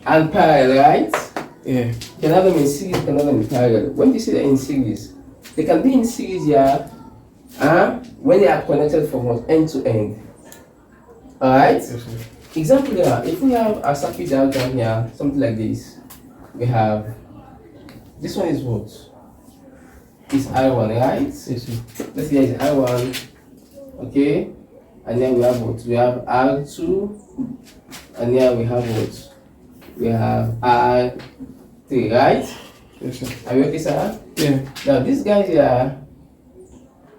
and parallel, right? Yeah. You can have them in series, you can have them in parallel. When you say they're in series, they can be in series here, when they are connected from end to end. Alright? Yes, sir. Example here, if we have a circuit diagram here, something like this, we have this one is what? It's I1, right? Yes, sir. Let's say it's I1, okay? And then we have what? We have R2, and here we have what? We have R3, right? Yes, sir. Are you okay, sir? Yeah. Now, these guys here,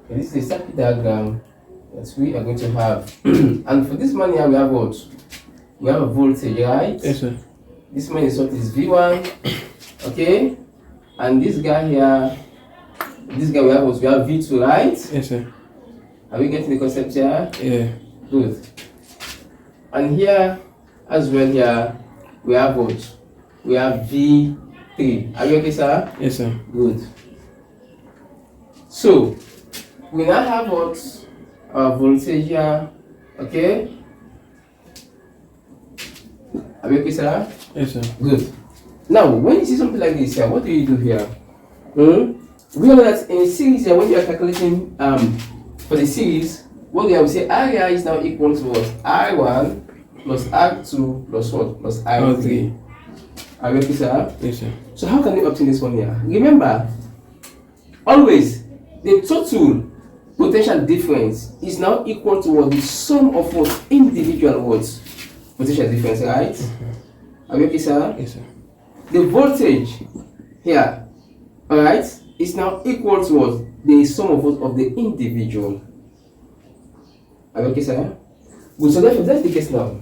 this is a circuit diagram that we are going to have. And for this man here, we have what? We have a voltage, right? Yes, sir. This man is what is V1, okay? And this guy here, we have what? We have V2, right? Yes, sir. Are we getting the concept here? Yeah. Good. And here, as well here, we have what? We have V3. Are you okay, sir? Yes, sir. Good. So, we now have what? Our voltage here, okay? Are you okay, sir? Yes, sir. Good. Now, when you see something like this here, what do you do here? We know that in series here, when you are calculating for the series, what we say R is now equal to what? R1 plus R2 plus what? Plus R3. Are you okay, sir? Yes, sir. So how can we obtain this one here? Remember, always the total potential difference is now equal to what? The sum of what? Individual what? Potential difference, right? Are you okay, sir? Yes, sir. The voltage here, alright, is now equal to what? The sum of what? Of the individual. Are you okay, sir? Good, so therefore that's the case now.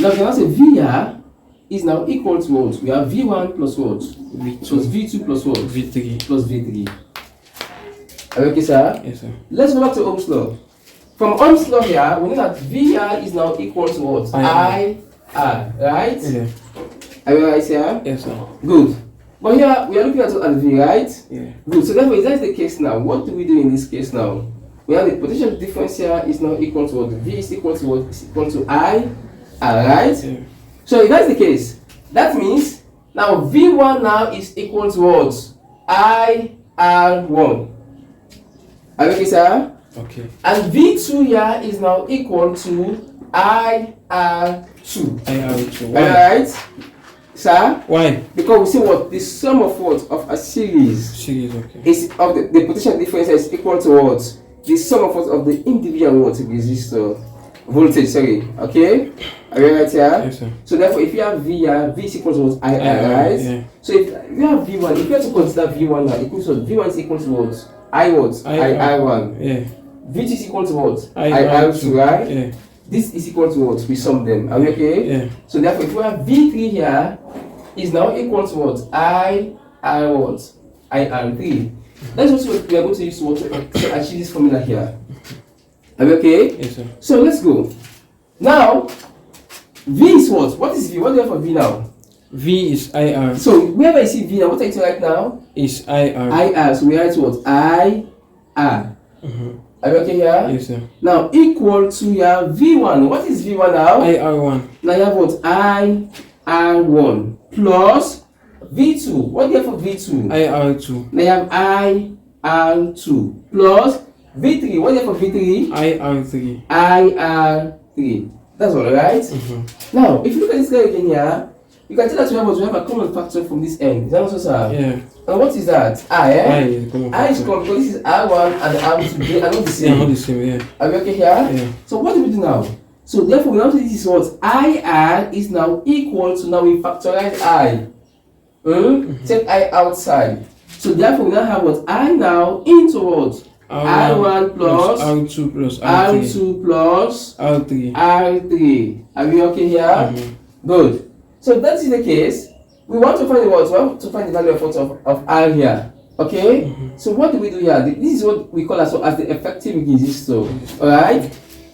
Now we can also say VR is now equal to what? We have V1 plus what? V2. Plus V2 plus what? V3. Plus V3. Are you okay, sir? Yes, sir. Let's go back to Ohm's law. From Ohm's law here, we know that VR is now equal to what? IR, right? Yeah. Are you right here? Yes, sir. Good. But here we are looking at V, right? Yeah. Good. So therefore, if that's the case now, what do we do in this case now? We have the potential difference here is now equal to what? V is equal to what? Is equal to I, right? Yeah. So if that's the case, that means now V1 now is equal to what? IR1. Are you okay, sir? Okay. And V2 here is now equal to IR2. IR2. Alright? Sir? Why? Because we see what? The sum of what? Of a series Series, okay. is of the potential difference is equal to what? The sum of what? Of the individual what? Resistor. Voltage, sorry. Okay? Are you right here? Yes, sir. So therefore, if you have V here, V is equal to what? IR, right? Yeah. So if you have V1, if you have to consider V1 now, equals to V1 is equal to what? I what? IR1. Yeah. V2 is equal to what? IR2, right? Yeah. This is equal to what? We sum them. Are we okay? Yeah. So therefore, if we have V3 here, is now equal to what? IR what? IR3. That's also what we are going to use to achieve this formula here. Are we okay? Yes, sir. So let's go. Now, V is what? What is V? What do you have for V now? V is IR. So wherever I see V now, what are you right now? Is IR. IR. So we write what? IR. Are you okay here? Yes, sir. Now equal to your V1. What is V1 now? IR1. Now you have what? IR1 plus V2. What do you have for V2? IR2. Now you have IR2 plus V3. What do you have for V3? IR3. IR3. That's all right. Now, if you look at this guy again here, you can tell that we have a common factor from this end. Is that also, sir? Yeah. And what is that? I, eh? I is common I is factor. common because this is R1 and R2. They are not the Yeah, same. not the same, yeah. Are we okay here? Yeah. So what do we do now? So therefore, we now say this is what? IR is now equal to, now we factorize I. Take I outside. So therefore, we now have what? I now into what? R1 plus R2 plus R3. R2 plus R3. R3. Are we okay here? Good. So if that is the case, we want to find the what? We want to find the value of what? Of R here. Okay? So what do we do here? This is what we call as the effective resistor. Alright?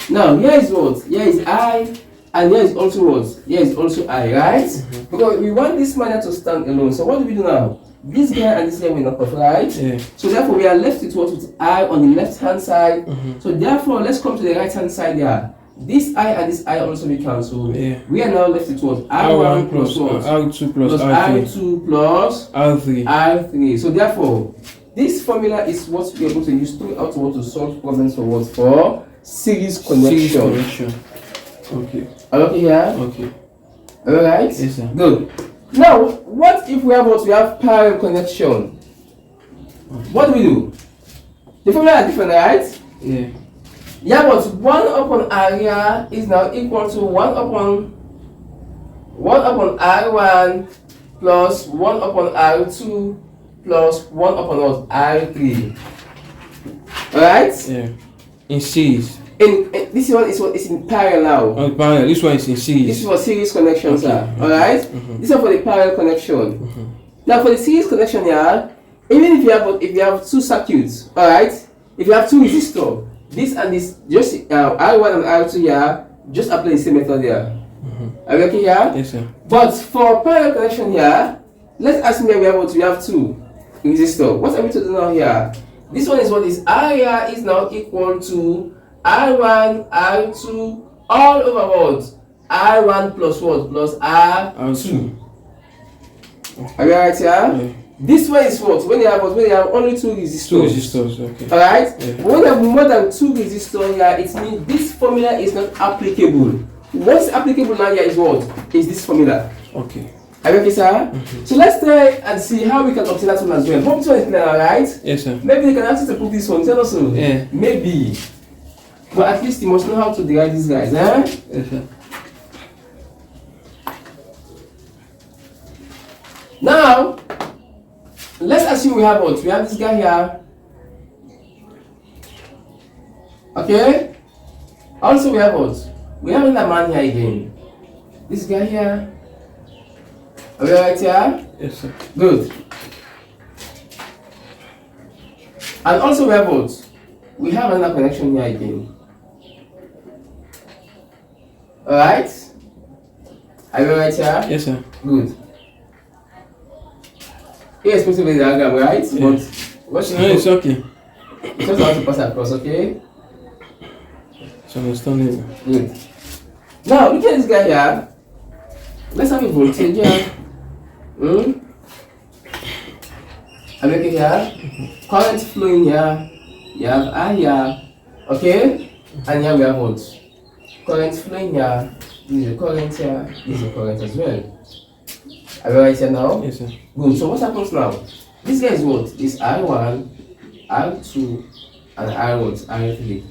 Now here is what? Here is I, and here is also what? Here is also I, right? Because we want this man to stand alone. So what do we do now? This guy and this guy will not off, right? Yeah. So therefore we are left with what? With I on the left hand side. So therefore let's come to the right hand side here. This I and this I also be cancelled. Yeah. We are now left with what? R1 plus what? R2 plus R2 R3. plus R3. R3. So therefore, this formula is what we are going to use throughout what to solve problems for what? For series Series connection. connection. Okay. Are you okay here? Okay. Alright? Yes, sir. Good. Now, what if we have what? We have parallel connection. What do? The formula are different, right? Yeah. Yeah, but 1 upon area is now equal to 1 upon R1 plus 1 upon R2 plus 1 upon what? R3. Alright? Yeah. In series. In this one is what is in parallel. Oh, parallel. This one is in This series. is for series connection, Okay. sir. Alright? This one for the parallel connection. Now for the series connection here, even if you have two circuits, alright? If you have two resistors, this and this, just R1 and R2 here, just apply the same method here. Are we okay here? Yes, sir. But for parallel connection here, let's assume that we have two resistors. What are we to do now here? This one is what is area is now equal to R1, R2, all over what? R1 plus what? Plus R2. Are we alright here? Yeah. This one is what? When you have only two resistors. Two resistors. Okay. Alright? Yeah. When you have more than two resistors here, it means this formula is not applicable. What's applicable now here is what? Is this formula. Okay. Are you okay, sir? So let's try and see how we can obtain that one as well. Hope this one is clear, alright? Yes, sir. Maybe they can ask you to prove this one. Tell us so. Yeah. Maybe. But at least you must know how to derive these guys, eh? Yes, sir. Now, let's assume we have what? We have this guy here. Okay? Also, we have what? We have another man here again. This guy here. Are we right here? Yes, sir. Good. And also, we have what? We have another connection here again. Alright? Are we right here? Yes, sir. Good. Irrespective of the diagram, right? Yeah. But what you No, it's okay. just have to pass across, okay? It's understandable. Good. Now look at this guy here. Let's have a voltage here. I'm making here. Current flowing here. You have I here. Okay? And here we have what? Current flowing here. This is the current here. This is the current as well. Are we right here now? Yes, sir. Good. So what happens now? This guy is what? Is R1, R2, and R1, R3.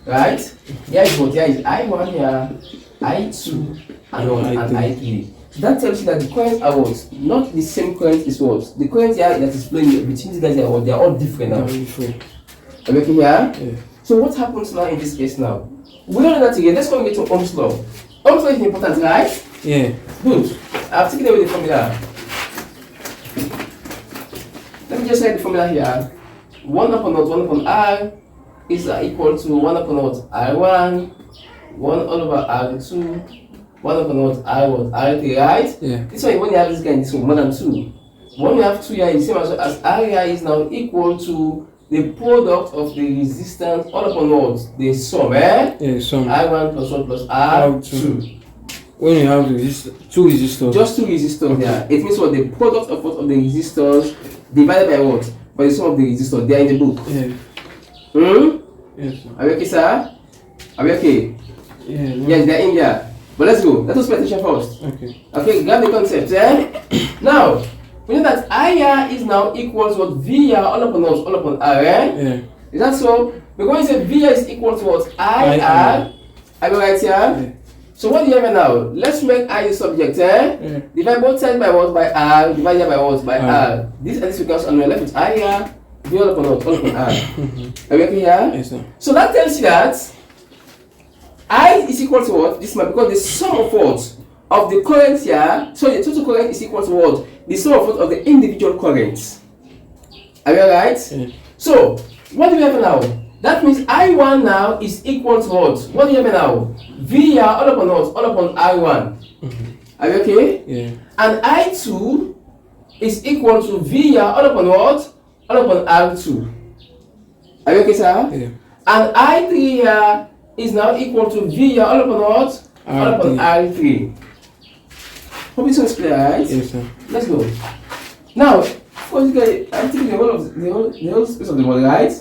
Right? Here is what? Here is I1 here, I2, and what? And I3. So that tells you that the currents are what? Not the same current is what? The current here that is flowing between these guys are what? They are all different now. Very free. Are you okay here? Yeah. So what happens now in this case now? We don't know that again. Let's go and get to Ohm's law. Ohm's law is important, right? Yeah. Good. I've taken away the formula. Let me just write the formula here. 1 upon naught, 1 upon R is equal to 1 upon naught R1, 1 all over R2, 1 upon naught R1, R3, right? Yeah. This one, when you have this guy in this one, more than 2. When you have 2 here, the same as area is now equal to the product of the resistance all upon what? The sum, eh? Yeah. Some. R1 plus 1 plus R2. When you have two resistors. Just two resistors there. It means what? The product of what of the resistors divided by what? By the sum of the resistors. They are in the book. Yeah. Yes, sir. Are we okay, sir? Are we okay? Yeah. No. Yes, they are in there. But let's go. Let us pay attention first. Okay. Okay, grab the concept, eh? Now, we know that IR is now equal to what? VR all upon what? All upon R, eh? Yeah. Is that so? We're going to say VR is equal to what? IR. Are we right here? Yeah. So what do you have now? Let's make I the subject, eh? Yeah. Divide both sides by what? By R. Divide here by what? By R. R. This and this becomes and we're left with I here. V all upon what? All upon R. Are we okay here? Yes, sir. So that tells you that I is equal to what? This might because the sum of what? Of the current here. So the total current is equal to what? The sum of what? Of the individual currents. Are we alright? Yeah. So what do we have now? That means I1 now is equal to what? What do you have now? VR all upon what? All upon I1. Are you okay? Yeah. And I2 is equal to VR all upon what? All upon R2. Are you okay, sir? Yeah. And I3 here is now equal to V here all upon what? All upon R3. Hope this one's clear, right? Yes, sir. Let's go. Now, for you guys, I'm taking the whole space of the body, right?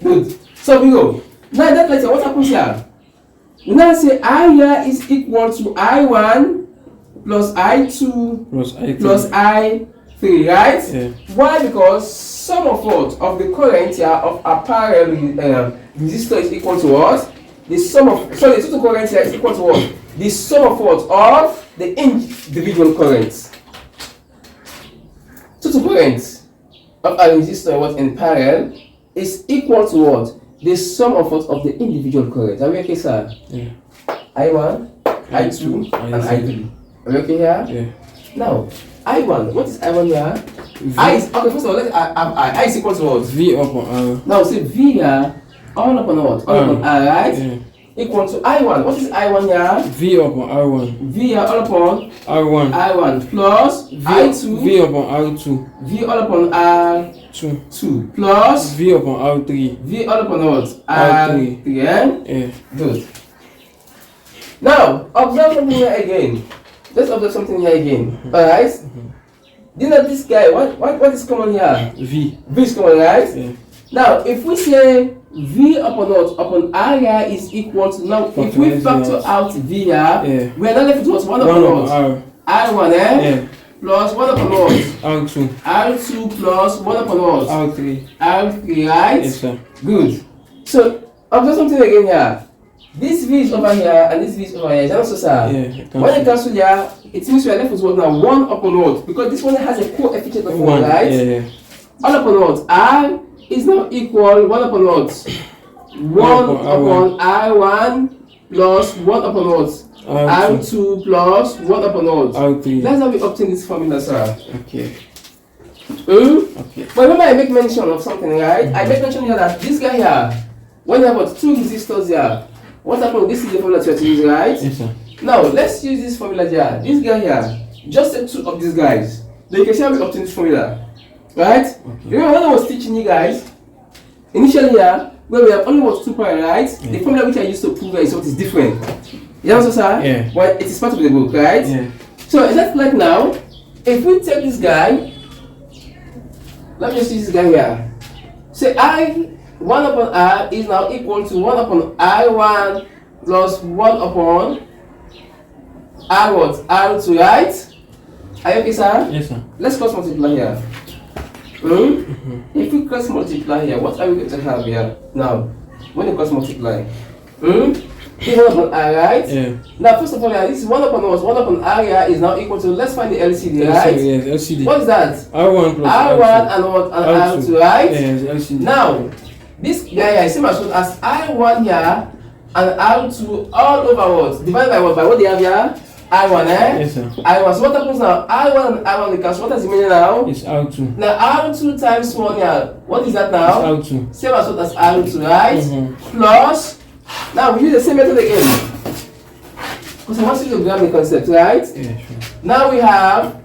Good. So we go. Now in that letter, what happens here? We now say I here is equal to I1 plus I2 plus I3, right? Yeah. Why? Because sum of what? Of the current here of a parallel resistor is equal to what? The sum of, sorry, the total current here is equal to what? The sum of what? Of the individual currents. Total current of a resistor what in parallel is equal to what? The sum of what? Of the individual current. Are we okay, sir? Yeah. I1, I2, and I3. Are we okay here? Yeah. Now, I1, what is I1 here? I is, okay, first of all, let's I is equal to what? V upon R. Now, say V here, all upon what? All upon R, right? Yeah. Equal to I1. What is I1 here? V upon R1. V here, all upon R1. I1 plus I2. V upon R2. V all upon R2 2. plus V upon R3. V all upon what? R3. R3, yeah? Yeah. Good. Now, observe something here again. Let's observe something here again. Alright? Do you know this guy? What is common here? V. V is common, right? Yeah. Now, if we say V upon what? Upon R here is equal to, now, if we factor out V here, Yeah. we are now left with what? 1 1 upon upon what? R. R1, eh? Yeah. Plus 1 upon what? R2. R2 plus 1 upon what? R3. R3, right? Yes, sir. Good. So, observe something again here. This V is over here and this V is over here. Is that also, sir? Yeah. When you cancel here, it means we are left with what now? 1 upon what? Because this one has a coefficient of 1, right? Yeah. All upon what? R is now equal 1 upon what? 1 upon R1 plus 1 upon what? R2 plus 1 upon what? R3. That's how we obtain this formula, sir. Okay. Okay. But remember, I make mention of something, right? I make mention here that this guy here, when you have got 2 resistors here, what happens? This is the formula that you have to use, right? Yes, sir. Now, let's use this formula here. This guy here, just take 2 of these guys. Then you can see how we obtain this formula. Right? Okay. Remember when I was teaching you guys, initially here, where we have only what 2 parallel, right? Yeah. The formula which I used to prove is what is different. You understand, sir? Yeah. Well, it is part of the book, right? Yeah. So, let's like now, if we take this guy, let me just use this guy here. Say I 1 upon R is now equal to 1 upon I1 plus 1 upon R what? R2, right? Are you okay, sir? Yes, sir. Let's cross multiply here. If we cross multiply here, what are we going to have here? Now, when you cross multiply, this 1 upon R, right? Yeah. Now, first of all, this is 1 upon what? 1 upon R here is now equal to, let's find the LCD, right? Yes, LCD. What is that? R1 plus R1 and what? And R2, right? Yes, LCD. Now, this guy here is same as what? As I1 here and R2 all over what? Divided by what? By what they have here? I1, eh? Yes, sir. I1. So what happens now? I1 and I1 cancel. What does it mean now? It's R2. Now R2 times 1 here. What is that now? It's R2. Same as what as R2, right? Plus. Now we use the same method again. Because I want you to grab the concept, right? Yeah, sure. Now we have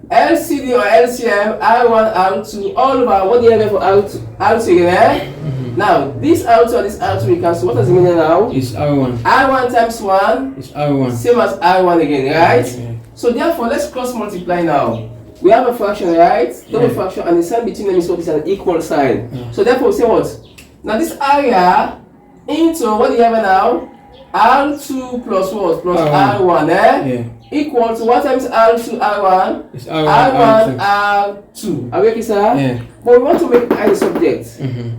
LCD or LCM, R1, R2, all over. What do you have for R2 again, eh? Now, this R2 and this R2 we cancel. What does it mean now? It's R1. R1 times 1, It's R1. same as R1 again, right? Yeah. So therefore, let's cross multiply now. We have a fraction, right? Double fraction, and the sign between them is what is an equal sign. Yeah. So therefore, we say what? Now this area into, what do you have now? R2 plus what? Plus R1, eh? Yeah. Equal to what times R2, R1? It's R1. R1, R2. R2. Are we okay, sir? Yeah. But we want to make I the subject.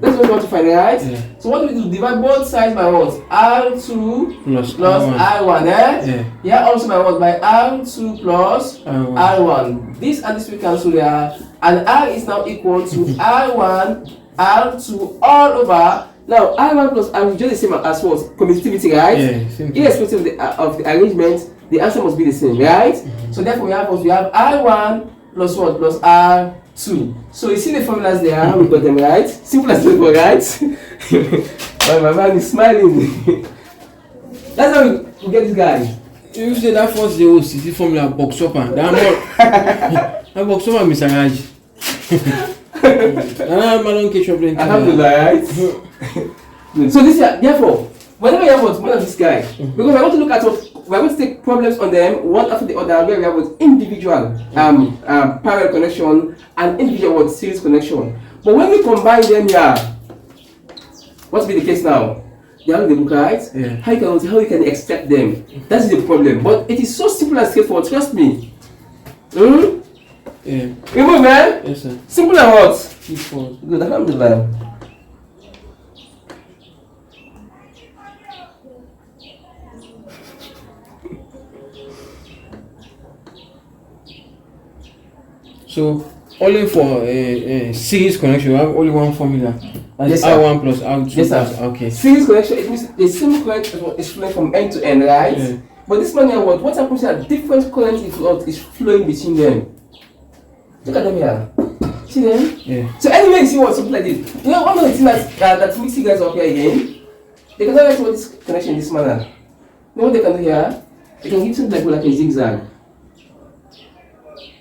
That's what we want to find, right? Yeah. So what do we do? Divide both sides by what? R2 Plus plus R1, eh? Yeah. Yeah, also by what? By R2 plus R1. R1. This and this we cancel here. And R is now equal to R1, R2 all over. Now, R1 plus R is just the same as what? Commutativity, right? Yeah, same thing. Irrespective of the arrangement, the answer must be the same, right? So therefore we have what? We have R1 plus what? Plus R2. So you see the formulas there, how we got them, right? Simple as simple, right? My man is smiling. That's how we get this guy. You say that first zero city formula box up and that not that box up and Mr. Raj. I'm not catch up. Alhamdulillah, right? So this year, therefore, whenever you have what one of these guys, because we want to look at what we are going to take problems on them one after the other, where we have what individual parallel connection and individual what series connection. But when we combine them here, what's be the case now? They are in the book, right? Yeah. How you can extract them? That's the problem. But it is so simple and straightforward. Trust me. Yeah. Remove, man. Yes, sir. Simple and what? Equals. Good. Alhamdulillah. So only for a series connection, we have only one formula. That's Yes, sir. R1 plus R2 Yes, sir. plus okay. Series connection, it means the same current is flowing from end to end, right? Yeah. But this one here, what happens here? Different current is flowing between them. Look at them here. See them? Yeah. So anyway, you see what something like this. You know, one of the things that makes you guys up here again, they can always do this connection in this manner. You know what they can do here? They can give something like a zigzag.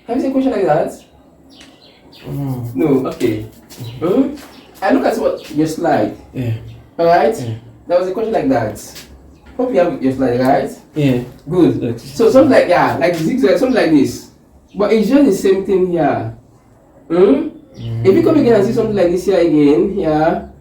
Have you seen a question like that? No, okay. I look at what your slide. Yeah. Alright? Yeah. There was a question like that. Hope you have your slide, right? Yeah. Good. Yes. So something like like zigzag, something like this. But it's just the same thing here. If you come again and see something like this here again, here.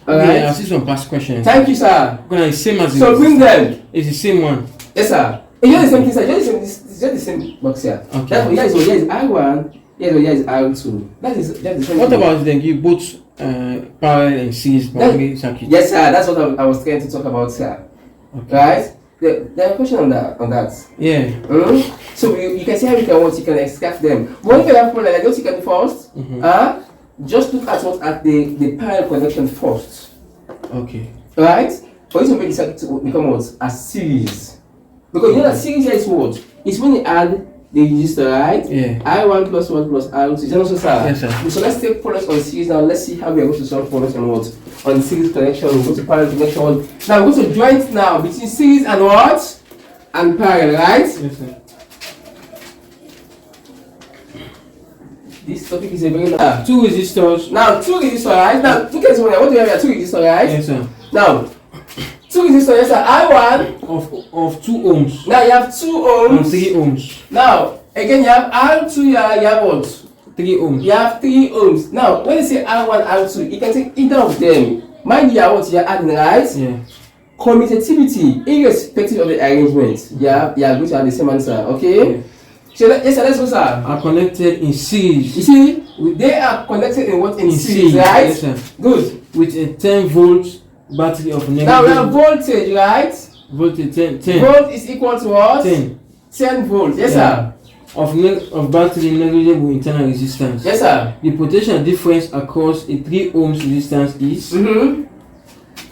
Alright? Yeah, I see some past questions. Thank you, sir. It's same as So bring them. It's the same one. Yes, sir. It's just the same thing, sir. It's just the same box here. Okay. That's what here is R1, here is R2. That is the same What thing. about then give both parallel and series primary circuit? Yes, sir. That's what I was trying to talk about, sir. Okay. Right? There are questions on that. Yeah. So you can see how you can extract them. One thing you have problem like what you can do first, just look at what at the parallel connection first. Okay. Right? For you to make the circuit to become what? A series. Because you know that series here is what? It's when you add the resistor, right? Yeah. I1 plus 1 plus R2. Is that also, sir? Yes, sir. So let's take problems on series now. Let's see how we are going to solve problems on what? On series connection. We go to parallel connection. Now we're going to join now between series and what? And parallel, right? Yes, sir. This topic is a very long. Two resistors. Now, two resistors, right? Now, look at this one here. What do we have here? Two resistors, right? Yes, sir. Now, two resistors, yes, sir. I1. Of 2 ohms. Now, you have 2 And ohms. 3 ohms. Now, again, you have R2 here. You have what? 3 ohms. You have 3 ohms. Now, when you say R1, R2, you can take either of them. Mind you, what you're adding, right? Yeah. Commutativity, irrespective of the arrangement. Yeah, you are going to have the same answer, okay? Yeah. So, yes, sir, let's go, sir. Are connected in series. You see, they are connected in what? In series, right? Yes, sir. Good. With a 10 volts battery of negative. Now we have voltage, right? voltage 10. Volt is equal to what? 10. 10 volts. Yes, Yeah. sir. Of battery negligible internal resistance. Yes, sir. The potential difference across a 3 ohms resistance is.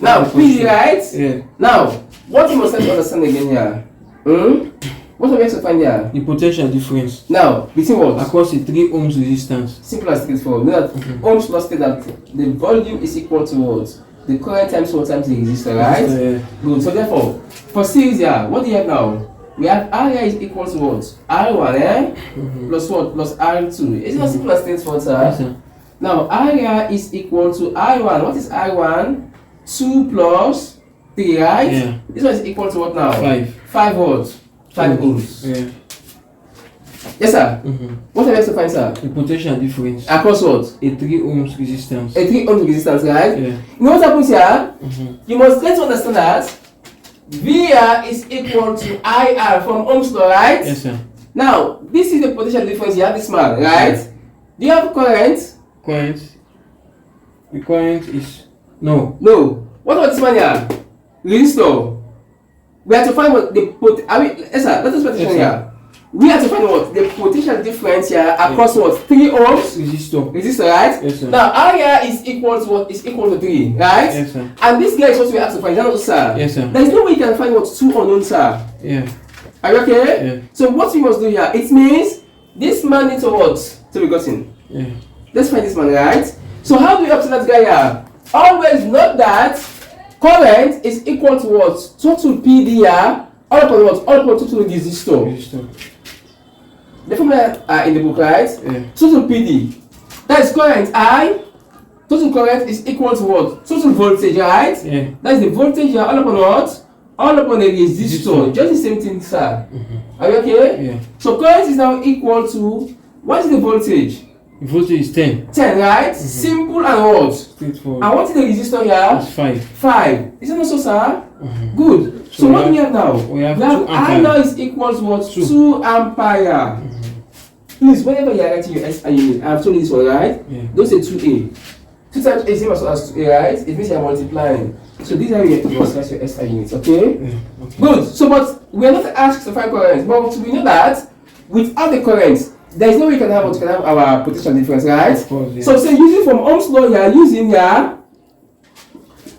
Now, PD, right? Yeah. Now, what you must have to understand again here? What are we going to find here? The potential difference Now, between what? across a 3 ohms resistance. Simple as straightforward. Know that Ohm's law states that the volume is equal to what? The current times what times the resistor, right? Yeah. Good. So therefore, for series here, what do you have now? We have R here is equal to what? R1, plus what? Plus R2. It's not simple as straightforward, sir. Yes, sir. Now, R here is equal to R1. What is R1? 2 plus 3, right? Yeah. This one is equal to what now? 5. 5 volts. 5 ohms. Yeah. Yes, sir. What are we to find, sir? The potential difference. Across what? A 3 ohms resistance. A 3 ohm resistance, right? Yeah. You know what happens here? You must get to understand that VR is equal to IR from Ohm's law, right? Yes, sir. Now, this is the potential difference. You have this man, right? Do you have current? Current. The current is no. No. What about this man here? Resistor. We have to find what the yes, sir. Let us pay attention here. We have to find what the potential difference here across what 3 ohms resistor, right? Yes, sir. Now R here is equal to what? Is equal to 3, right? Yes, sir. And this guy is what we have to find. Is that not, sir? Yes, sir. There is no way you can find what 2 unknowns, sir. Yeah. Are you okay? Yeah. So what we must do here? It means this man needs to what? To be gotten. Yeah. Let's find this man, right? So how do we obtain that guy here? Always note that current is equal to what? Total PD here. All upon what? All upon total resistor. Resistor. The formula are in the book, right? Yeah. Total PD. That is current I Total current is equal to what? Total voltage, right? Yeah. That's the voltage here all upon what? All upon a resistor. Just the same thing, sir. Are you okay? Yeah. So current is now equal to, what is the voltage? The voltage is 10. 10, right? Simple and what? Straightforward. And what is the resistor here? It's 5. 5. Is it not so, sir? Good. So So what do we have now? we have 2 I ampere. now is equal to what? 2. 2 ampere. Please, whenever you are writing your SI unit, I have told you this one, right? Yeah. Don't say 2A. 2 times A is same as 2A, right? It means you are multiplying. So these are you must write your SI units, okay? Yeah. Okay. Good. So, but we are not asked to find current, but we know that without the current, there is no way you can have our potential difference, right? Of course, yeah. So, say using from Ohm's law, you are using here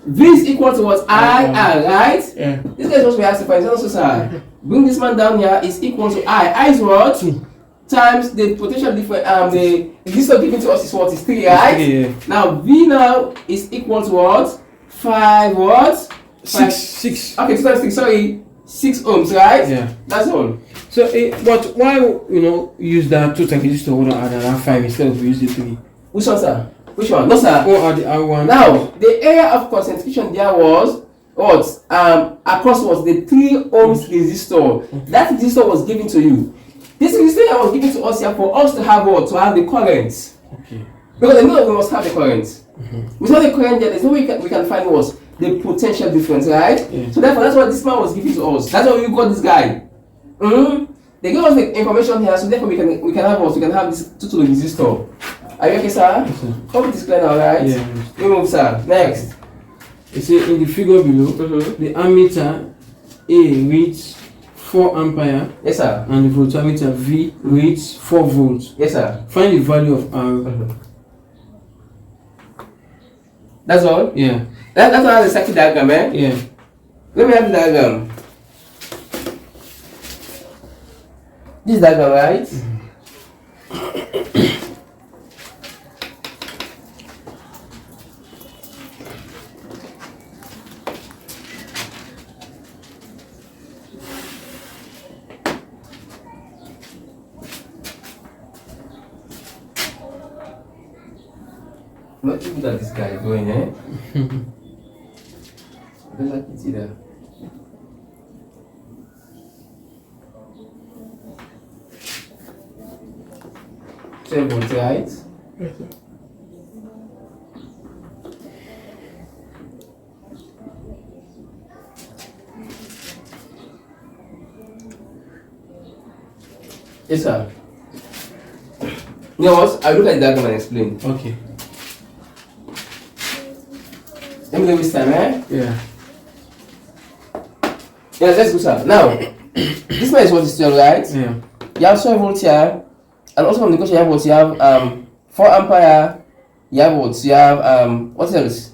V is equal to what? I R, right? Yeah. This guy is what we asked to find. So, sir, bring this man down here is equal to I. I is what? 2. Times the potential difference. The resistor given to us is what? Is 3, right? Yeah. Now V now is equal to what? 5 what? 6. Okay, 2 times 6. Sorry, 6 ohms, right? Yeah. That's all. So, but why use that 2 times resistor or add another 5 instead of use the 3? Which one, sir? Which one? No, sir. Or add the R1? Now, the area of concentration there was what? Across was the 3 ohms resistor. That resistor was given to you. This resistor was given to us here for us to have what? To have the current. Okay. Because I know that we must have the current. Without the current, there's no way we can find what? The potential difference, right? Yeah. So therefore, that's what this man was given to us. That's why we got this guy. They gave us the information here, so therefore we can have what? We can have this total resistor. Are you okay, sir? Yes, sir. Hope it is clear now, right? Yeah. We move, sir. Next. You see in the figure below, the ammeter A reads 4 ampere Yes, sir. and the voltmeter V reads 4 volts. Yes, sir. Find the value of R. That's all? Yeah. That's not the circuit diagram, eh? Yeah. Let me have the diagram. This diagram, right? Not too good at this guy going, eh? I don't like it either. Volts, right? Yes, sir. You know what? I'll look at the diagram and explain. Okay. Let me do this time, eh? Yeah. Yeah, let's go, sir. Now, this one is what is 12, right? Yeah. You have 12 volts here, and also from the question you have what? You have 4 ampere, you have what? You have what else?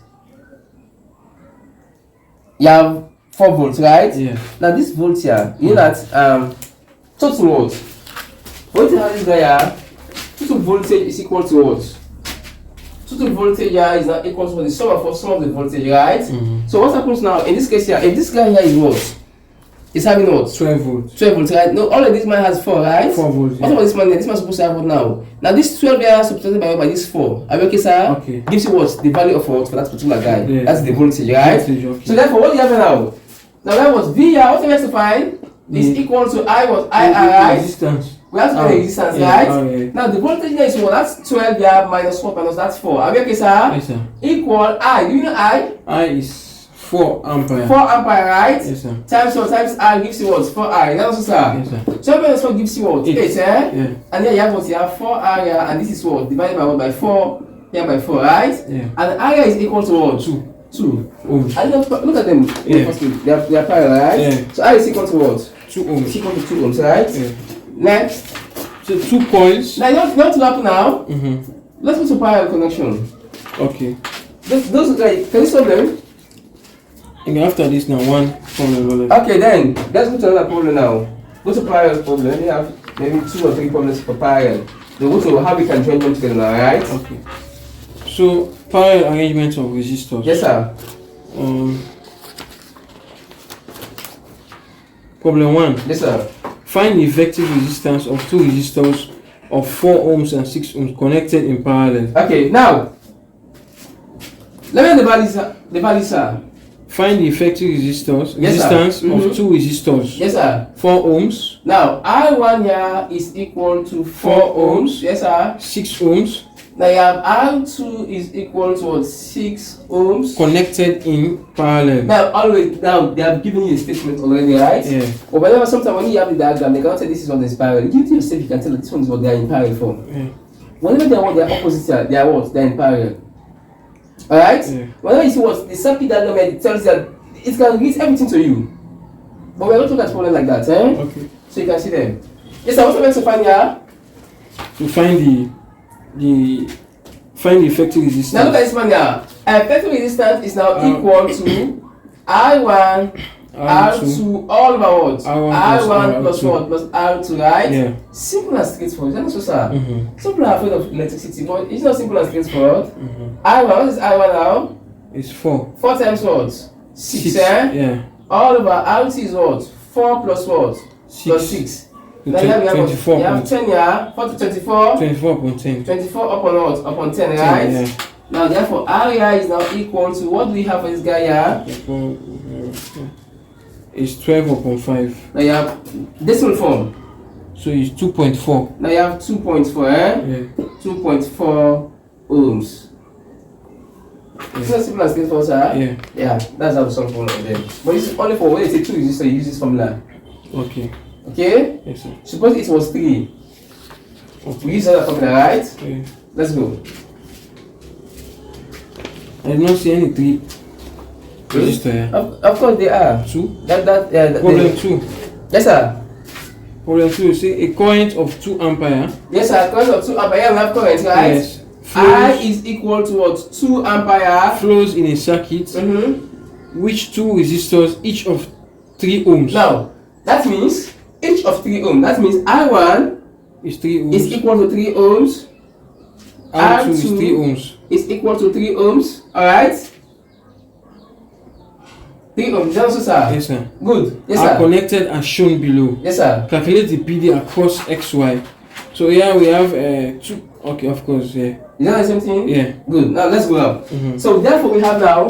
You have 4 volts, right? Yeah. Now this volt here, you know that total what? What you have this guy here, total voltage is equal to what? Total voltage here is not equal to the sum of the voltage, right? So what happens now in this case here? If this guy here is what? Is having what? 12 volts. 12 volts, right? No, all of this man has 4, right? 4 volts. What about this man? This man is supposed to have what now? Now this 12 there is subtracted by this 4. Are you okay, sir? Okay. Gives you what? The value of what for that particular guy. Yeah. That's the voltage, right? Voltage, okay. So therefore, what do you have now? Now that was V here. What we have to find is equal to I was I, right? Resistance. We have to find the resistance, Yeah. right? Oh, yeah. Now the voltage there is what? That's 12 here minus 4 minus that's 4. Are you okay, sir? Yes, sir. Equal I. Do you know I? I is 4 ampere. 4 ampere, right? Yes, sir. Times 4 times I gives you what? 4I. That's also, sir. Yes, sir. 12 minus 4 gives you what? 8, eh? Yeah. And then you have what? You have 4 area, and this is what? Divided by what? By 4, here by 4, right? Yeah. And area is equal to what? 2 2. ohms. And look at them. Yeah. They are parallel, right? Yeah. So I is equal to what? 2 It's ohms. equal to 2 ohms, right? Yeah. Next. So 2 coils. Now, you know what will happen now? Mm-hmm. Let's go to parallel connection. Okay. Those like, can you solve them? And after this now, one problem. Okay, then let's go to another problem now. Go to parallel problem. Let me have maybe 2 or 3 problems for parallel. Then go to how we can join them together now, right? Okay. So parallel arrangement of resistors. Yes, sir. Problem 1. Yes, sir. Find the effective resistance of 2 resistors of 4 ohms and 6 ohms connected in parallel. Okay, now Let me know the values are. Find the effective resistance of two resistors. Yes, sir. 4 ohms. Now, I1 here is equal to 4 ohms. Yes, sir. 6 ohms. Now, you have I2 is equal to what? 6 ohms. Connected in parallel. Now, they have given you a statement already, right? Yeah. But whenever, sometimes when you have the diagram, they cannot tell this is what is parallel. Give it to yourself, you can tell that this one is what they are in parallel for. Yeah. Whenever they are opposite, they are what? They are in parallel. Alright? Yeah. Whenever you see what the circuit diagram, it tells you that it can read everything to you. But we are not looking at problem like that, eh? Okay. So you can see them. Yes, I was meant to find here. To find the effective resistance. Now look at this one here. Effective resistance is now equal to I1 R2 all over what? I1 plus what? Plus R2, right? Yeah. Simple and straightforward. Is that so, sir? Some people are afraid of electricity, but it's not simple and straightforward. I1, what is I1 now? It's 4. 4 times what? 6, eh? Yeah. All over R2 is what? 4 plus what? 6. Plus 6. To Now you have 24. You have 10 here. 4 to 24. 24.10. 24 upon what? Upon 10, right? 10, yeah. Now therefore R is now equal to what do we have for this guy here? It's 12.5. Now you have decimal form. So it's 2.4. Now you have 2.4, eh? Yeah. 2.4 ohms. It's not simple as this, sir. Yeah. Yeah, that's how we solve one of them. But this is only for when you say 2 resistors, you use this formula. Okay. Okay? Yes, sir. Suppose it was 3. Okay. We use that formula, right? Yeah. Let's go. I did not see any 3 resistor here. Of course they are. 2? Problem 2. Yes, sir. Problem 2, you see a current of 2 ampere. Yes, sir. Current of 2 ampere. We have current, right? Yes. I is equal to what? 2 ampere. Flows in a circuit which 2 resistors, each of 3 ohms. Now, that means each of 3 ohms. That means I1 is 3 ohms. is equal to 3 ohms. R2 is 3 ohms. Is equal to 3 ohms. Alright? 3 ohms. Is that also, sir? Yes, sir. Good. Yes, are sir. connected as shown below. Yes, sir. Calculate the PD across XY. So here we have 2. Okay, of course, yeah. Is that the same thing? Yeah. Good. Now let's go up. So therefore we have now,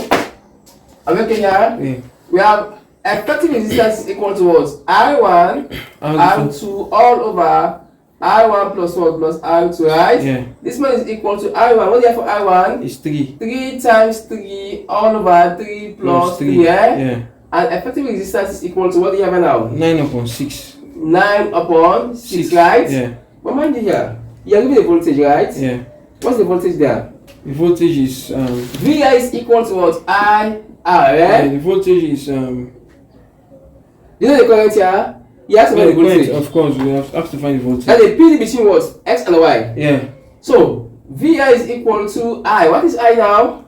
are we okay here? Yeah. We have effective resistance is equal to what? I1 R2 all over I1 plus what? Plus R2, right? Yeah. This one is equal to I1. What do you have for I1? It's 3. 3 times 3 all over 3 plus 3, yeah? Yeah. And effective resistance is equal to what do you have now? 9/6. 9/6, right? Yeah. But mind you here, you are giving the voltage, right? Yeah. What's the voltage there? The voltage is VI is equal to what? IR, yeah, right? the voltage is You know the current here? You have to find the voltage. of course we have to find the voltage. And the PD between what? X and Y. Yeah. So VI is equal to I. What is I now?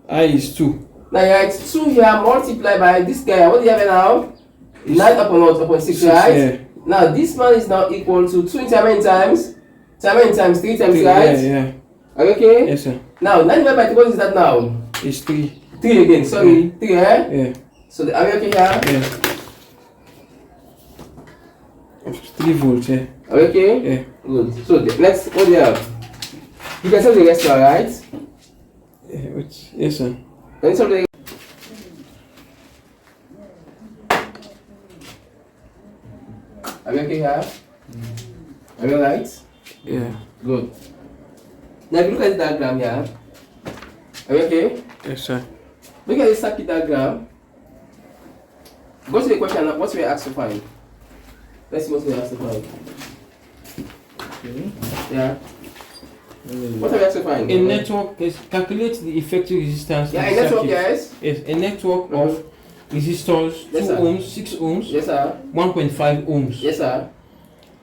I is 2. Now you write 2 here multiplied by this guy. What do you have now? 9 upon what? Upon 6, right? Yeah. Now this one is now equal to 2 into how many times? How many times? 3 times, right? Yeah. Are you okay? Yes, sir. Now 9 divided by 3, what is that now? It's 3. 3 again, sorry. 3, eh? Yeah. So are we okay here? Yeah. 3 volts, yeah. Are we okay? Yeah. Good. So the next, what do you have? You can solve the rest now, right? Yeah, wait. Yes, sir. Can you solve the Are we okay here? Are we alright? Yeah. Good. Now if you look at the diagram here, are we okay? Yes, sir. Look at the circuit diagram. Go to the question, what we are asked to find. Let's see what we are asked to find. Yeah. What are we asked to find? A network is calculate the effective resistance. Yeah, in a the network, circuit. yes. Yes, a network of resistors, Yes, 2 sir. ohms, 6 ohms, Yes, sir. 1.5 ohms, Yes, sir.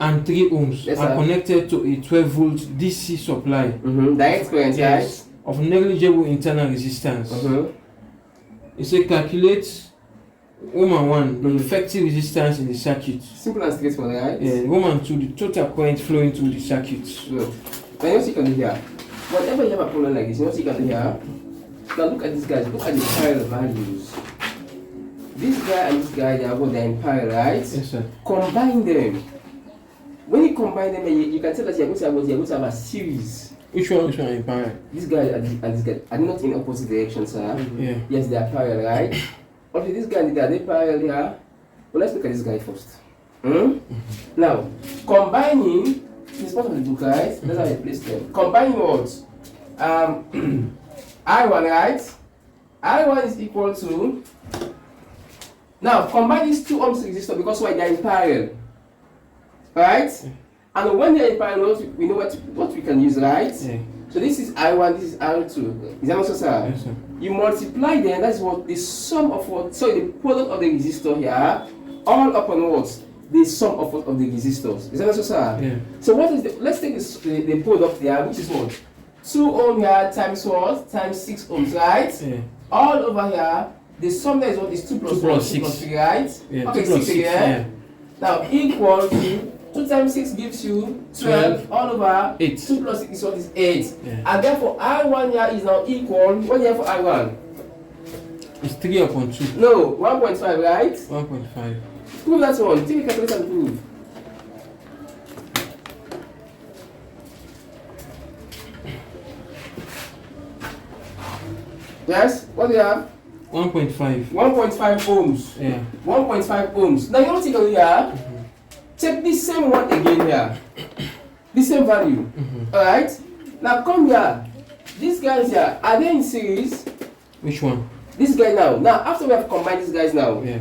and 3 ohms Yes, are sir. connected to a 12 volt DC supply. Direct current, Yes, of negligible internal resistance. right? It says calculate Roman 1 the effective resistance in the circuit. Simple and straightforward, right? Yeah, Roman 2 the total current flowing through the circuit. Good. Now you know what you can do here. Whenever you have a problem like this, you know what you can do here? Now look at these guys, look at the parallel values. This guy and this guy, they are both in parallel, right? Yes, sir. Combine them. When you combine them, you can tell that you're going to have a series. Which one in parallel? This guy and this guy are they not in opposite directions, sir? Yeah. Yes, they are parallel, right? Okay, this guy and are they parallel here? Well, let's look at this guy first. Now, combining this part of the book, right? That's how I place them. Combining what? I1, right? I1 is equal to. Now, combine these two ohms resistors because why they are in parallel, right? And when they are in parallel, we know what we can use, right? Yeah. So this is I1, this is I2. Is that also, sir? Yes, sir. You multiply them, that's what the sum of what, sorry, the product of the resistor here, all upon what? The sum of what of the resistors. Is that also, sir? Yeah. So what is the, let's take the product there, which is what? 2 ohm here times what? Times 6 ohms, right? Yeah. All over here, the sum there is what is 2 plus 2 plus 1, 2 6. plus 3, right? Yeah. Okay, 2 plus 6 6. again. Now equal to 2 times 6 gives you 12 all over 8. 2 plus 6 is what is 8. Yeah. And therefore I1 here is now equal, what do you have for I1? It's 3 upon 2. No, 1.5, right? 1.5. Prove that one. Take a calculator and prove. Yes? What do you have? 1.5. 1.5 ohms. Yeah. 1.5 ohms. Now you want to take a look here. Take this same one again here. This same value. Alright? Now come here. These guys here, are they in series? Which one? This guy now. Now after we have combined these guys now. Yeah.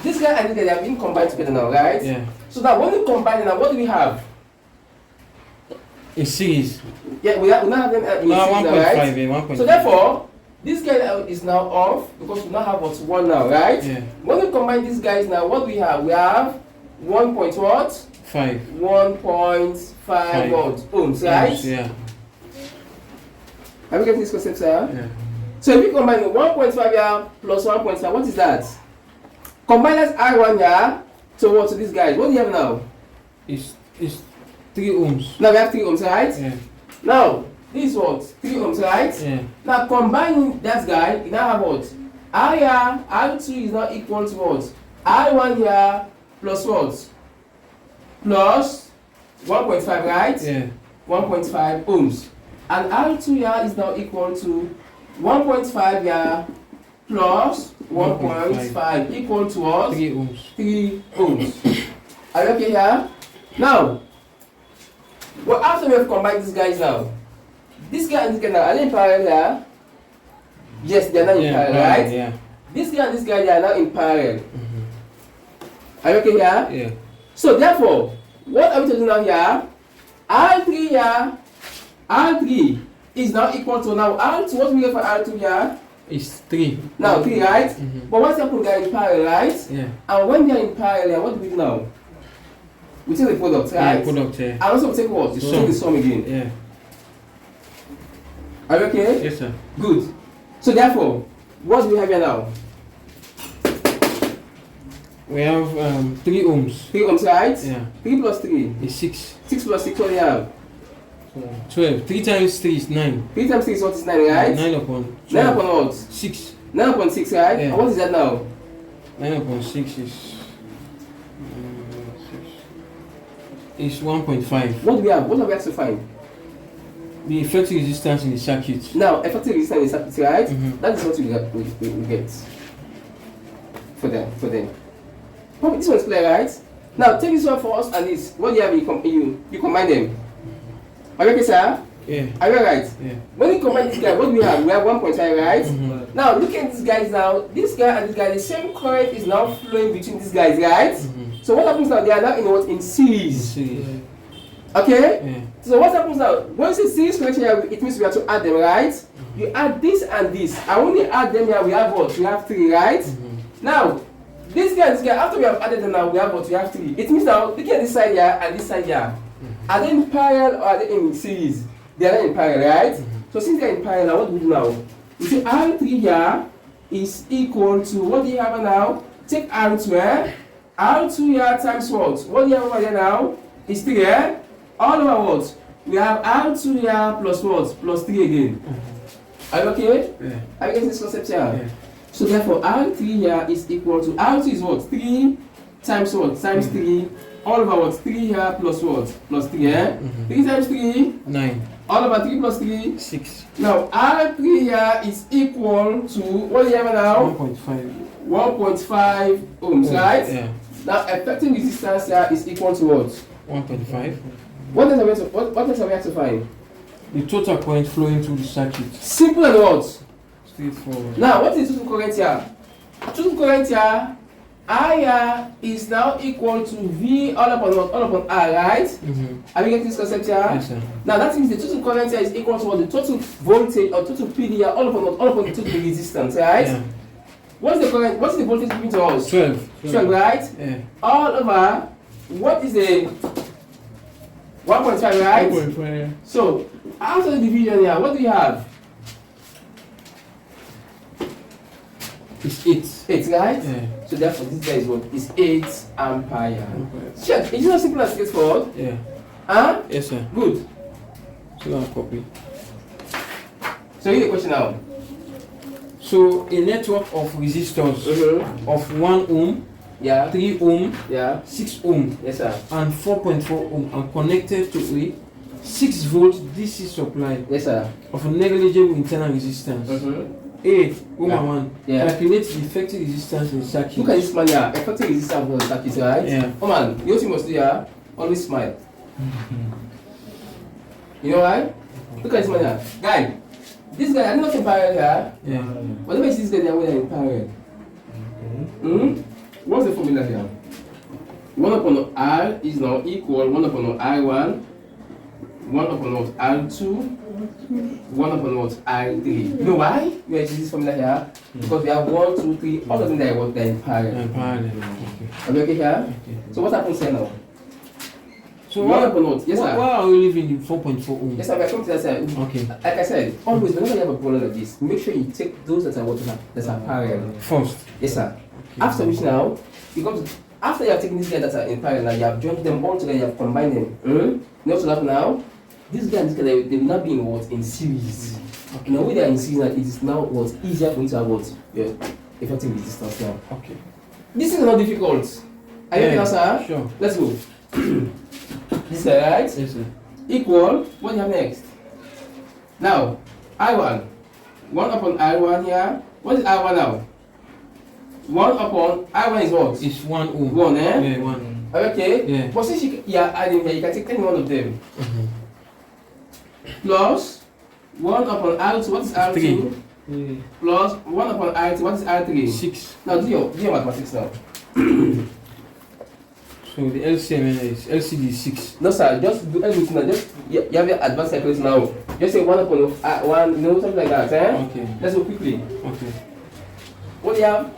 This guy and this guy, they have been combined together now, right? Yeah. So now when we combine them now, what do we have? In series. Yeah, we now have them in No, series now, 1.5. right? Yeah, 1.5. So therefore, this guy is now off because we now have what's 1 now, right? Yeah. When we combine these guys now, what we have? We have 1 point what? 5. 1.5 what? Ohms, right? Yeah. Have you getting this concept, sir? Yeah. So if we combine 1.5 here plus 1.5, what is that? Combine that I1 here to what? To these guys. What do you have now? It's 3 ohms. Now we have 3 ohms, right? Yeah. Now, this is what? 3 ohms, right? Yeah. Now combining that guy, you now have what? I here, I2 is now equal to what? I1 here plus what? Plus 1.5, right? Yeah. 1.5 ohms. And I2 here is now equal to 1.5 here plus 1.5 equal to what? 3 ohms. 3 ohms. Are you okay here? Now, well, after we have combined these guys now, this guy and this guy now, are they in parallel here? Yes, they are now in parallel, right? Yeah. This guy and this guy, they are now in parallel. Are you okay here? Yeah. So therefore, what are we to do now here? R3 here, R3 is now equal to now R2. What do we get for R2 here? It's 3. Now 3, right? But what's happened? They are in parallel, right? Yeah. And when they are in parallel, what do we do now? We take the product, right? Yeah, product, yeah. And also we take what? We take the sum again. Yeah. Are you okay? Yes, sir. Good. So therefore, what do we have here now? We have 3 ohms. 3 ohms, right? Yeah. 3 plus 3. It's 6. 6 plus 6, what do you have? 12. 3 times 3 is 9. 3 times 3 is what is 9, right? 9 upon 12. 9 upon what? 6. 9 upon 6, right? Yeah. And what is that now? 9 upon 6 is 1.5. What do we have? What have we asked to find? The effective resistance in the circuit. Now, effective resistance is circuit, right? Mhm. That is what we get for them. Oh, this one is clear, right? Now, take this one for us and this. What do you have? You combine them. Are you okay, sir? Yeah. Are you right? Yeah. When you combine this guy, what do we have? We have 1.5, right? Mhm. Now, look at these guys now. This guy and this guy, the same current is now flowing between these guys, right? Mhm. So what happens now? They are now in what? In series. See. Okay? Yeah. So what happens now? When you say series connection here, it means we have to add them, right? You add this and this. And when you add them here, we have what? We have 3, right? Now, this guy and this guy, after we have added them now, we have what? We have 3. It means now, look at this side here and this side here. Are they in parallel or are they in series? They are not in parallel, right? So since they are in parallel, what do we do now? We say R3 here is equal to, what do you have now? Take R2 here. R2 here times what? What do you have over here now? Is 3 here. All over what? We have R2 here plus what? Plus 3 again. Are you okay? Yeah. Are you getting this concept here? Yeah. So therefore R3 here is equal to, R2 is what? 3 times what? Times 3 all over what? 3 here plus what? Plus 3, eh? 3 times 3, 9. all over 3 plus 3. 6. Now, R3 here is equal to, what do you have now? 1.5. 1.5 ohms, right? Yeah. Now, effective resistance here is equal to what? 1.5. What else are we have to find? The total current flowing through the circuit. Simple and what? Straightforward. Now, what is total current here? Total current here, I here is now equal to V all upon what? All upon R, right? Are we getting this concept here? Yes, sir. Now, that means the total current here is equal to what? The total voltage or total PD here, all upon what? All upon the total resistance, right? Yeah. What's the current? What's the voltage given to us? 12. 12, right? Yeah. All over, what is the 1.5, right? 1.5. So, after the division here, what do you have? It's 8. 8, right? Yeah. So therefore, this guy is what? Is 8 ampere. Okay. Check. It's not simple as straightforward. Yeah. Huh? Yes, sir. Good. So now copy. So here's the question now. So a network of resistors of 1 ohm, Yeah. 3 ohm, Yeah. 6 ohm, Yes, sir. and 4.4 ohm are connected to a 6 volt DC supply Yes, sir. of a negligible internal resistance. A, ohm Yeah. 1, Yeah. calculate the effective resistance in the circuit. Look at this man here. Effective resistance of the circuit, right? Yeah. Oh man, you know what you must do here? Always smile. You know why? Look at this man here. Guy, this guy, I'm not in parallel here. Yeah. Whatever you see this guy there, we are in parallel. What's the formula here? 1 upon R is now equal 1 upon R1, 1 upon what? R2, 1 upon what? R3. You know why we are using this formula here? Because we have 1, 2, 3, all of them that are what? They're in parallel. Parallel. Are we okay here? Okay. So what happens here now? So 1 upon what? Yes, sir. why are we leaving the 4.4 ohm? Yes, sir. We are coming to that side. Okay. Like I said, always whenever you have a problem like this, make sure you take those that are what that are parallel. First. Yes, sir. After which now, because after you have taken these guys that are in parallel, you have joined them all together, you have combined them. You know what's up now? This guy and this guy, they will not be in what? In series. Okay. Now, when they are in series, now, it is now what? Easier for you to have what? Your effective resistance now. Okay. This is not difficult. Are you okay now, sir? Sure. Let's go. This guy, right? Yes, sir. Equal, what do you have next? Now, I1. 1 upon I1 here. What is I1 now? 1 upon I1 is what? It's 1 ohm. 1, eh? Yeah, 1. Okay? Yeah. But since you are adding here, you can take any one of them. Plus 1 upon R2, what is R2? 3. Plus 1 upon R3, what is R3? 6. Now do your mathematics now. So the LCD is 6. No sir, just do everything now. Just you have your advanced calculus now. Just say 1 upon 1, you know, something like that, eh? Okay. Let's go quickly. Okay. What do you have?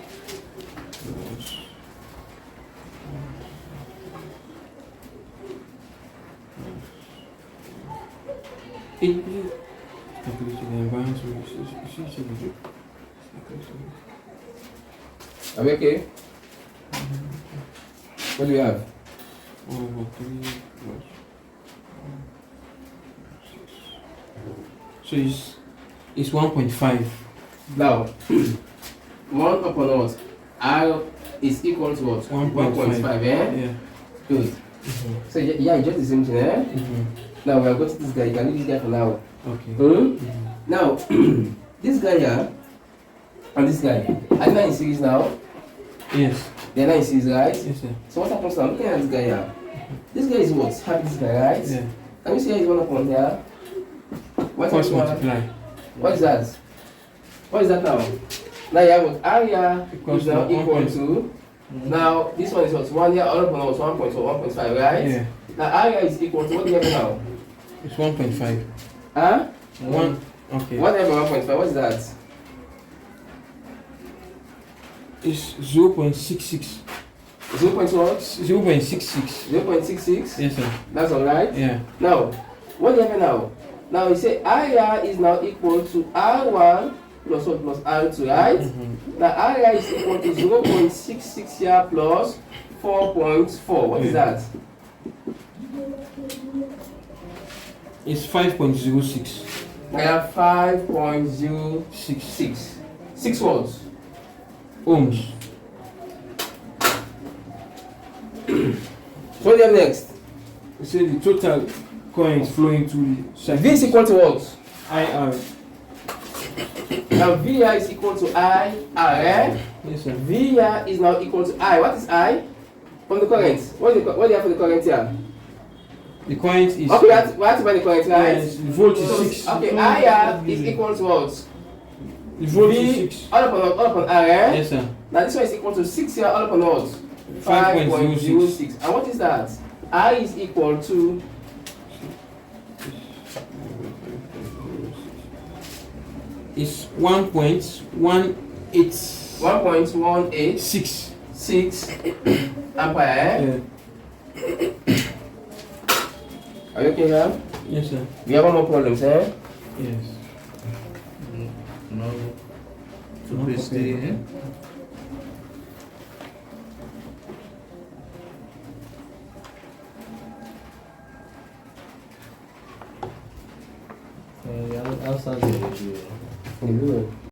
Are we okay? What do you have? 1/3 plus 6. So it's 1.5. Now, 1 upon what? R is equal to what? 1.5, eh? Yeah. Good. So yeah, it's just the same thing, eh? Now we are going to this guy. You can leave this guy for now. Okay. Now, this guy here and this guy, are they not in series now? Yes. They are not in series, right? Yes, sir. So what happens now? Looking at this guy here. This guy is what? Having this guy, right? Yeah. Can you see how he's 1 upon here? What Cross is that? multiply. What is that? What is that now? Now you have what? R here Equals is now to equal 1. to. Now this one is what? 1 here, all upon what? 1.4, 1.5, right? Yeah. Now R here is equal to what do you have now? It's 1.5. Huh? 1. Okay. What have 1.5? What is that? It's 0.66. 0. What? 0.66. 0.66? Yes, sir. That's alright? Yeah. Now, what do you have now? Now you say IR is now equal to R1 plus what plus R2, right? Now IR is equal to 0.66 here plus 4.4. What is that? It's 5.06. I have 5.06. 6 words. Ohms. So what do you have next? We say the total current flowing to the circuit. V is equal to what? IR. Now VR is equal to IR. Yes, sir. VR is now equal to I. What is I? From the current. What do you have for the current here? The current is. Okay, we have to find the current, right? Yes, the volt is 6. Okay, IR is equal to what? The volt is V 6. all upon R. Yes, sir. Now this one is equal to 6 here, all upon what? 5.06. And what is that? I is equal to It's 1.186. 1.186 ampere. Are you okay now? Yes, sir. We have one more problem, sir. Yes. No. To No paste problem. it. Outside the Good.